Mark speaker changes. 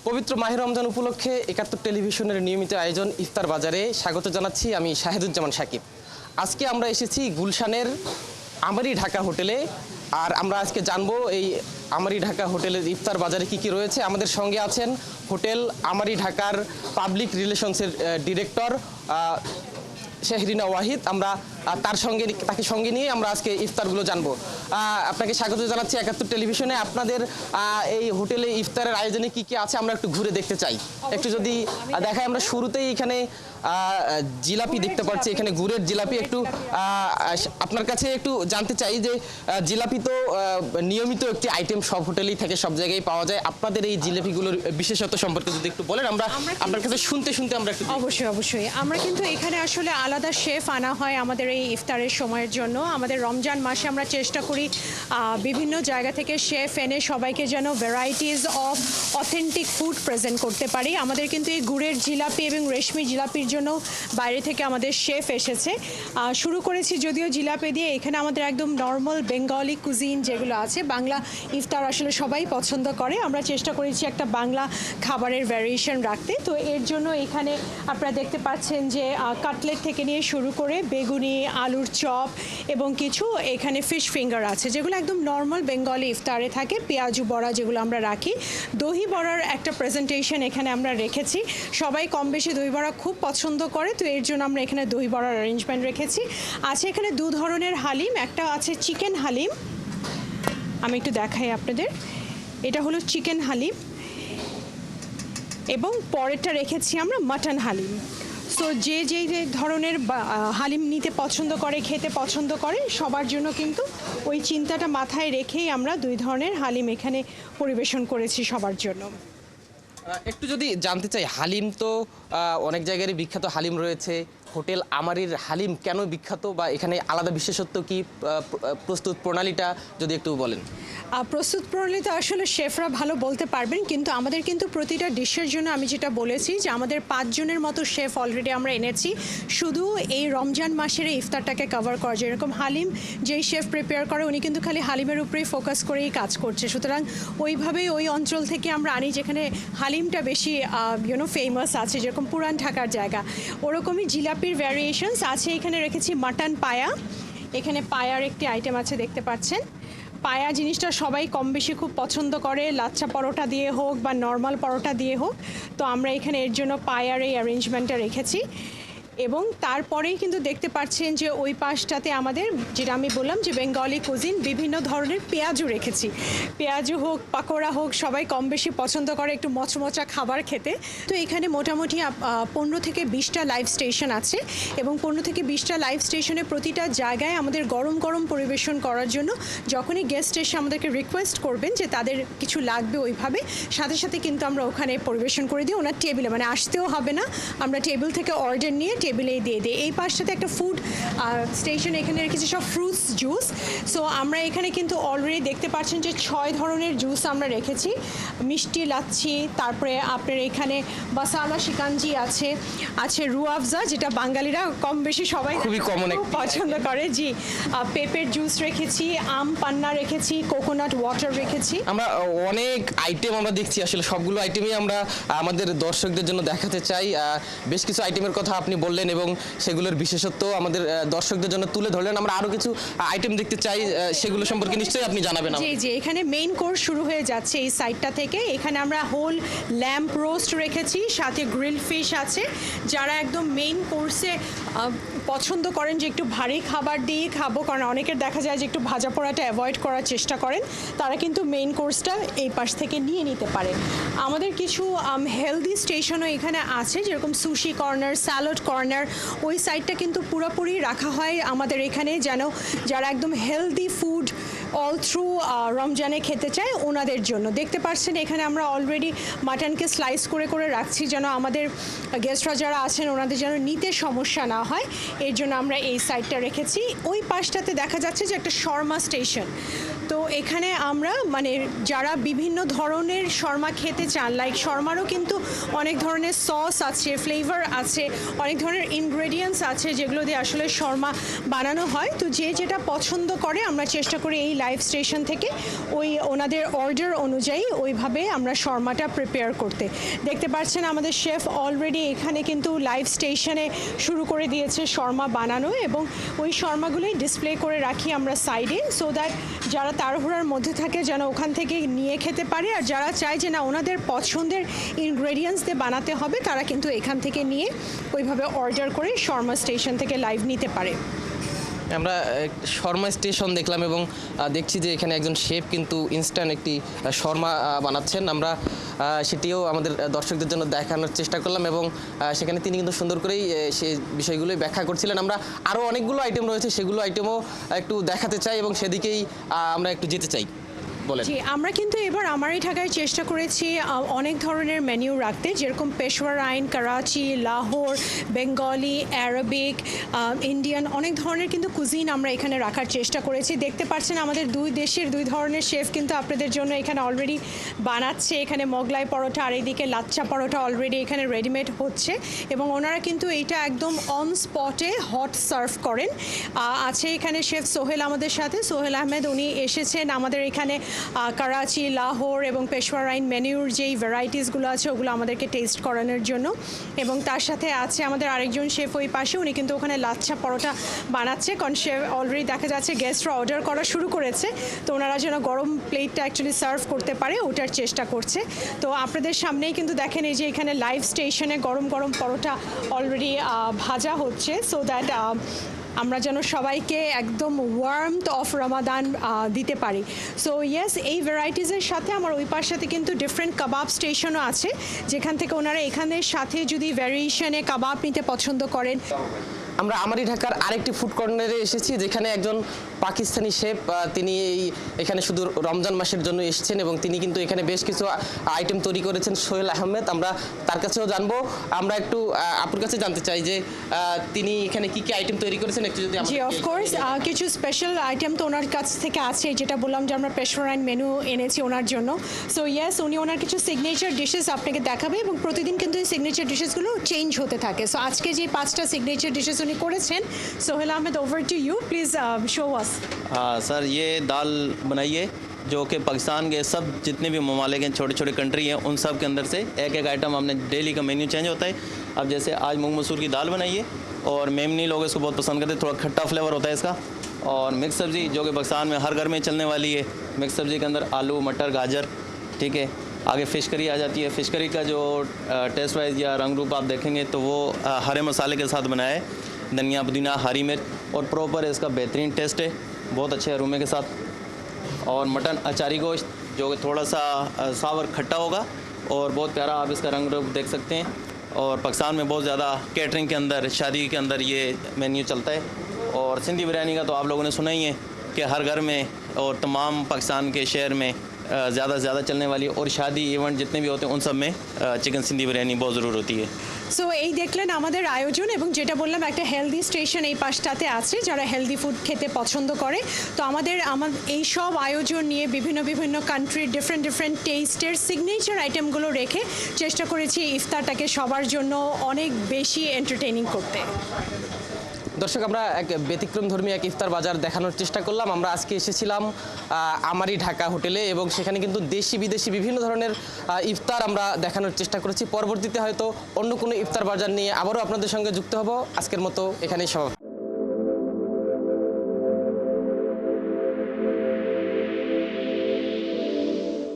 Speaker 1: পবিত্র মাহে রমজান উপলক্ষে ৭১ টেলিভিশনের নিয়মিত আয়োজন ইফতার বাজারে স্বাগত জানাচ্ছি আমি শাহিদুজ্জামান সাকিব। আজকে আমরা এসেছি গুলশানের আমারি ঢাকা হোটেলে, আর আমরা আজকে জানবো এই আমারি ঢাকা হোটেলের ইফতার বাজারে কি কি রয়েছে। আমাদের সঙ্গে আছেন হোটেল আমারি ঢাকার পাবলিক রিলেশনসের ডিরেক্টর শেহরিনা ওয়াহিদ। আমরা তাকে সঙ্গে নিয়ে আমরা আজকে ইফতারগুলো জানবো। আপনাকে স্বাগত জানাচ্ছি ৭১ টেলিভিশনে। আপনাদের এই হোটেলে ইফতারের আয়োজনে কি কি আছে আমরা একটু ঘুরে দেখতে চাই। একটু যদি দেখাই, আমরা শুরুতেই এখানে জিলাপি দেখতে পাচ্ছি, এখানে গুড়ের জিলাপি। একটু আপনার কাছে একটু জানতে চাই যে জিলাপি তো নিয়মিত একটি আইটেম, সব হোটেলেই থাকে, সব জায়গায় পাওয়া যায়। আপনাদের এই জিলাপিগুলোর বিশেষত্ব সম্পর্কে যদি একটু বলেন, আমরা আপনার কাছে শুনতে আমরা একটু।
Speaker 2: অবশ্যই আমরা কিন্তু এখানে আসলে আলাদা শেফ আনা হয় আমাদের এই ইফতারের সময়ের জন্য। আমাদের রমজান মাসে আমরা চেষ্টা করি বিভিন্ন জায়গা থেকে শেফ এনে সবাইকে যেন varieties of authentic food present করতে পারি। আমাদের কিন্তু এই গুড়ের জিলাপি এবং রেশমি জিলাপির জন্য বাইরে থেকে আমাদের শেফ এসেছে। শুরু করেছি যদিও জিলাপি দিয়ে, এখানে আমাদের একদম নর্মাল বেঙ্গলি কুজিন যেগুলো আছে, বাংলা ইফতার আসলে সবাই পছন্দ করে। আমরা চেষ্টা করেছি একটা বাংলা খাবারের ভ্যারিয়েশন রাখতে। তো এর জন্য এখানে আপনারা দেখতে পাচ্ছেন যে কাটলেট থেকে নিয়ে শুরু করে বেগুনি, আলুর চপ এবং কিছু এখানে ফিশ ফিঙ্গার আছে, যেগুলো একদম নর্মাল বেঙ্গলি ইফতারে থাকে। পেঁয়াজু বড়া যেগুলো আমরা রাখি, দহি বড়ার একটা প্রেজেন্টেশন এখানে আমরা রেখেছি। সবাই কম বেশি দহি বড়া খুব পছন্দ করে, তো এর জন্য আমরা এখানে দহি বড়ার অ্যারেঞ্জমেন্ট রেখেছি। আছে এখানে দু ধরনের হালিম, একটা আছে চিকেন হালিম, আমি একটু দেখাই আপনাদের। এটা হলো চিকেন হালিম এবং পরেরটা রেখেছি আমরা মাটন হালিম। সো যে ধরনের হালিম নিতে পছন্দ করে, খেতে পছন্দ করে, সবার জন্য কিন্তু ওই চিন্তাটা মাথায় রেখেই আমরা দুই ধরনের হালিম এখানে পরিবেশন করেছি সবার জন্য।
Speaker 1: একটু যদি জানতে চাই, হালিম তো অনেক জায়গায় বিখ্যাত হালিম রয়েছে, হোটেল আমারির হালিম কেন বিখ্যাত, বা এখানে আলাদা বিশেষত্ব কি, প্রস্তুত প্রণালীটা যদি একটু বলেন।
Speaker 2: প্রস্তুত প্রণালী তো আসলে শেফরা ভালো বলতে পারবেন, কিন্তু আমাদের কিন্তু প্রতিটা ডিশের জন্য আমি যেটা বলেছি যে আমাদের 5 জনের মতো শেফ অলরেডি আমরা এনেছি শুধু এই রমজান মাসের এই ইফতারটাকে কভার করা। যেরকম হালিম যেই শেফ প্রিপেয়ার করে, উনি কিন্তু খালি হালিমের উপরেই ফোকাস করেই কাজ করছে। সুতরাং ওইভাবেই ওই অঞ্চল থেকে আমরা আনি যেখানে হালিমটা বেশি ফেমাস আছে, যেরকম পুরান ঢাকার জায়গা, ওরকমই জিলাপির ভ্যারিয়েশনস আছে। এখানে রেখেছি মাটন পায়া, এখানে পায়ার একটি আইটেম আছে দেখতে পাচ্ছেন। পায়া জিনিসটা সবাই কম বেশি খুব পছন্দ করে, লাচ্ছা পরোটা দিয়ে হোক বা নর্মাল পরোটা দিয়ে হোক। তো আমরা এখানে এর জন্য পায়ার এই অ্যারেঞ্জমেন্টটা রেখেছি। এবং তারপরেই কিন্তু দেখতে পাচ্ছেন যে ওই পাশটাতে আমাদের, যেটা আমি বললাম যে বেঙ্গলি কুজিন, বিভিন্ন ধরনের পেঁয়াজু রেখেছি। পেঁয়াজু হোক, পাকোড়া হোক, সবাই কম বেশি পছন্দ করে একটু মচমচা খাবার খেতে। তো এখানে মোটামুটি 15 থেকে 20টা লাইভ স্টেশন আছে, এবং 15 থেকে 20টা লাইভ স্টেশনে প্রতিটা জায়গায় আমাদের গরম গরম পরিবেশন করার জন্য যখনই গেস্ট এসে আমাদেরকে রিকোয়েস্ট করবেন যে তাদের কিছু লাগবে ওইভাবে, সাথে সাথে কিন্তু আমরা ওখানে পরিবেশন করে দিই ওনার টেবিলে, মানে আসতেও হবে না, আমরা টেবিল থেকে অর্ডার নিয়ে টেবিলেই দিয়ে দিই। এই পাশটাতে একটা ফুড স্টেশন, এখানে রেখেছি সব ফ্রুটস জুস। সো আমরা এখানে কিন্তু অলরেডি দেখতে পাচ্ছেন যে 6 ধরনের জুস আমরা রেখেছি। মিষ্টি লাচ্ছি, তারপরে আপনার এখানে বাসালা শিকাঞ্জি আছে, আছে রুয়াফজা, যেটা বাঙালিরা কম বেশি সবাই
Speaker 1: খুবই কমন
Speaker 2: পছন্দ করে। জি, পেঁপের জুস রেখেছি, আম পান্না রেখেছি, কোকোনাট ওয়াটার রেখেছি।
Speaker 1: আমরা অনেক আইটেম আমরা দেখছি, আসলে সবগুলো আইটেমই আমরা আমাদের দর্শকদের জন্য দেখাতে চাই। বেশ কিছু আইটেমের কথা আপনি বললেন এবং সেগুলোর বিশেষত্ব আমাদের দর্শকদের জন্য তুলে ধরলেন। আমরা আরো কিছু আইটেম দেখতে চাই, সেগুলো সম্পর্কে নিশ্চয়ই আপনি জানাবেন।
Speaker 2: জি জি, এখানে মেইন কোর্স শুরু হয়ে যাচ্ছে এই সাইডটা থেকে। এখানে আমরা হোল ল্যাম্প রোস্ট রেখেছি, সাথে গ্রিল ফিশ আছে। যারা একদম মেইন কোর্সে পছন্দ করেন যে একটু ভারী খাবার দিয়ে খাবো, কারণ অনেকের দেখা যায় যে একটু ভাজা পোড়াটা অ্যাভয়েড করার চেষ্টা করেন, তারা কিন্তু মেইন কোর্সটা এই পাশ থেকে নিয়ে নিতে পারে। আমাদের কিছু হেলদি স্টেশনও এখানে আছে, যেরকম সুশি কর্নার, স্যালাড কর্নার, ওই সাইডটা কিন্তু পুরোপুরি রাখা হয় আমাদের এখানে, যেন যারা একদম হেলদি ফুড অল থ্রু রমজানে খেতে চায় ওনাদের জন্য। দেখতে পাচ্ছেন এখানে আমরা অলরেডি মাটনকে স্লাইস করে করে রাখছি, যেন আমাদের গেস্টরা যারা আছেন ওনাদের যেন নিতে সমস্যা না হয়, এর জন্য আমরা এই সাইডটা রেখেছি। ওই পাশটাতে দেখা যাচ্ছে যে একটা শর্মা স্টেশন। তো এখানে আমরা মানে যারা বিভিন্ন ধরনের শর্মা খেতে চান, লাইক শর্মারও কিন্তু অনেক ধরনের সস আছে, ফ্লেভার আছে, অনেক ধরনের ইনগ্রেডিয়েন্টস আছে যেগুলো দিয়ে আসলে শর্মা বানানো হয়। তো যে যেটা পছন্দ করে আমরা চেষ্টা করি এই লাইভ স্টেশন থেকে ওই ওনাদের অর্ডার অনুযায়ী ওইভাবে আমরা শর্মাটা প্রিপেয়ার করতে। দেখতে পাচ্ছেন আমাদের শেফ অলরেডি এখানে কিন্তু লাইভ স্টেশনে শুরু করে দিয়েছে শর্মা বানানো, এবং ওই শর্মাগুলোই ডিসপ্লে করে রাখি আমরা সাইডে, সো দ্যাট যারা তাড়াহুড়ার মধ্যে থাকে যেন ওখান থেকে নিয়ে খেতে পারে, আর যারা চায় যে না ওনাদের পছন্দের ইনগ্রেডিয়েন্টস দিয়ে বানাতে হবে তারা কিন্তু এখান থেকে নিয়ে ওইভাবে অর্ডার করে শর্মা স্টেশন থেকে লাইভ নিতে পারে।
Speaker 1: আমরা শর্মা স্টেশন দেখলাম এবং দেখছি যে এখানে একজন শেফ কিন্তু ইনস্ট্যান্ট একটি শর্মা বানাচ্ছেন। আমরা সেটিও আমাদের দর্শকদের জন্য দেখানোর চেষ্টা করলাম এবং সেখানে তিনি কিন্তু সুন্দর করেই সেই বিষয়গুলোই ব্যাখ্যা করছিলেন। আমরা আরও অনেকগুলো আইটেম রয়েছে, সেগুলো আইটেমও একটু দেখাতে চাই এবং সেদিকেই আমরা একটু যেতে চাই।
Speaker 2: জি, আমরা কিন্তু এবার আমারই ঢাকায় চেষ্টা করেছি অনেক ধরনের মেনু রাখতে, যেরকম পেশওয়ার আইন, Karachi, Lahore, Bengali, Arabic, Indian, অনেক ধরনের কিন্তু কুজিন আমরা এখানে রাখার চেষ্টা করেছি। দেখতে পাচ্ছেন আমাদের দুই দেশের দুই ধরনের শেফ কিন্তু আপনাদের জন্য এখানে অলরেডি বানাচ্ছে। এখানে মোগলাই পরোটা আর এইদিকে লাচ্চা পরোটা অলরেডি এখানে রেডিমেড হচ্ছে, এবং ওনারা কিন্তু এইটা একদম অন স্পটে হট সার্ভ করেন। আছে এখানে শেফ সোহেল আমাদের সাথে, সোহেল আহমেদ, উনি এসেছেন আমাদের এখানে করাচি, লাহোর এবং পেশওয়ার আইন মেনুর যেই ভ্যারাইটিসগুলো আছে ওগুলো আমাদেরকে টেস্ট করানোর জন্য। এবং তার সাথে আছে আমাদের আরেকজন শেফ ওই পাশে, উনি কিন্তু ওখানে লাচ্ছা পরোটা বানাচ্ছে, কারণ শেফ অলরেডি দেখা যাচ্ছে গেস্টরা অর্ডার করা শুরু করেছে, তো ওনারা যেন গরম প্লেটটা অ্যাকচুয়ালি সার্ভ করতে পারে ওটার চেষ্টা করছে। তো আপনাদের সামনেই কিন্তু দেখেন এই যে এখানে লাইভ স্টেশনে গরম গরম পরোটা অলরেডি ভাজা হচ্ছে, সো দ্যাট আমরা যেন সবাইকে একদম ওয়ার্মথ অফ রমাদান দিতে পারি। সো ইয়েস, এই ভ্যারাইটিসের সাথে আমার ওই পাশাতে কিন্তু ডিফারেন্ট কাবাব স্টেশনও আছে, যেখান থেকে ওনারা এখানের সাথে যদি ভ্যারিয়েশনে কাবাব নিতে পছন্দ করেন।
Speaker 1: আমরা আমারই ঢাকার আরেকটি ফুড কর্নারে এসেছি, যেখানে একজন পাকিস্তানি শেফ, তিনি এখানে শুধু রমজান মাসের জন্য এসেছেন এবং তিনি কিন্তু এখানে বেশ কিছু আইটেম তৈরি করেছেন, সোহেল আহমেদ। আমরা তার কাছেও জানবো। আমরা একটু আপুর কাছে জানতে চাই যে তিনি এখানে কি কি আইটেম তৈরি করেছেন, একটু যদি
Speaker 2: জি অফকোর্স, কিছু স্পেশাল আইটেম তো ওনার কাছ থেকে আছে, যেটা বললাম যে আমরা পেশওয়ার আইন মেনু এনেছি ওনার জন্য। সো ইয়েস, উনি ওনার কিছু সিগনেচার ডিশেস আপনাকে দেখাবে, এবং প্রতিদিন কিন্তু এই সিগনেচার ডিশেসগুলো চেঞ্জ হতে থাকে। সো আজকে যে 5টা সিগনেচার ডিশেস উনি করেছেন, Sohel Ahmed, over to you, please show us.
Speaker 3: हाँ सर, ये दाल बनाई है जो कि पाकिस्तान के सब जितने भी ममालिक हैं, छोटे छोटे कंट्री हैं, उन सब के अंदर से एक एक आइटम हमने डेली का मेन्यू चेंज होता है। अब जैसे आज मूंग मसूर की दाल बनाई है, और मेमनी लोग इसको बहुत पसंद करते हैं, थोड़ा खट्टा फ्लेवर होता है इसका। और मिक्स सब्ज़ी जो कि पाकिस्तान में हर घर में चलने वाली है, मिक्स सब्ज़ी के अंदर आलू, मटर, गाजर, ठीक है। आगे फ़िश करी आ जाती है। फ़िश करी का जो टेस्ट वाइज या रंग रूप आप देखेंगे तो वो हरे मसाले के साथ बनाया है, धनिया, पुदीना, हरी मिर्च, और प्रॉपर इसका बेहतरीन टेस्ट है, बहुत अच्छे अरोमे के साथ। और मटन अचारी गोश्त जो कि थोड़ा सा सावर खट्टा होगा, और बहुत प्यारा आप इसका रंग रूप देख सकते हैं। और पाकिस्तान में बहुत ज़्यादा कैटरिंग के अंदर, शादी के अंदर ये मेन्यू चलता है। और सिंधी बिरयानी का तो आप लोगों ने सुना ही है कि हर घर में और तमाम पाकिस्तान के शहर में ज़्यादा से ज़्यादा चलने वाली, और शादी इवेंट जितने भी होते हैं उन सब में चिकन सिंधी बिरयानी बहुत ज़रूर होती है।
Speaker 2: সো এই দেখলেন আমাদের আয়োজন, এবং যেটা বললাম একটা হেলদি স্টেশন এই পাশটাতে আছে যারা হেলদি ফুড খেতে পছন্দ করে। তো আমাদের এই সব আয়োজন নিয়ে বিভিন্ন বিভিন্ন কান্ট্রির ডিফারেন্ট ডিফারেন্ট টেস্টের সিগনেচার আইটেমগুলো রেখে চেষ্টা করেছি ইফতারটাকে সবার জন্য অনেক বেশি এন্টারটেইনিং করতে।
Speaker 1: দর্শক, আমরা এক ব্যতিক্রমধর্মী এক ইফতার বাজার দেখানোর চেষ্টা করলাম। আমরা আজকে এসেছিলাম আমারই ঢাকা হোটেলে, এবং সেখানে কিন্তু দেশি বিদেশি বিভিন্ন ধরনের ইফতার আমরা দেখানোর চেষ্টা করেছি। পরবর্তীতে হয়তো অন্য কোনো ইফতার বাজার নিয়ে আবারও আপনাদের সঙ্গে যুক্ত হব। আজকের মতো এখানেই সমাপ্ত।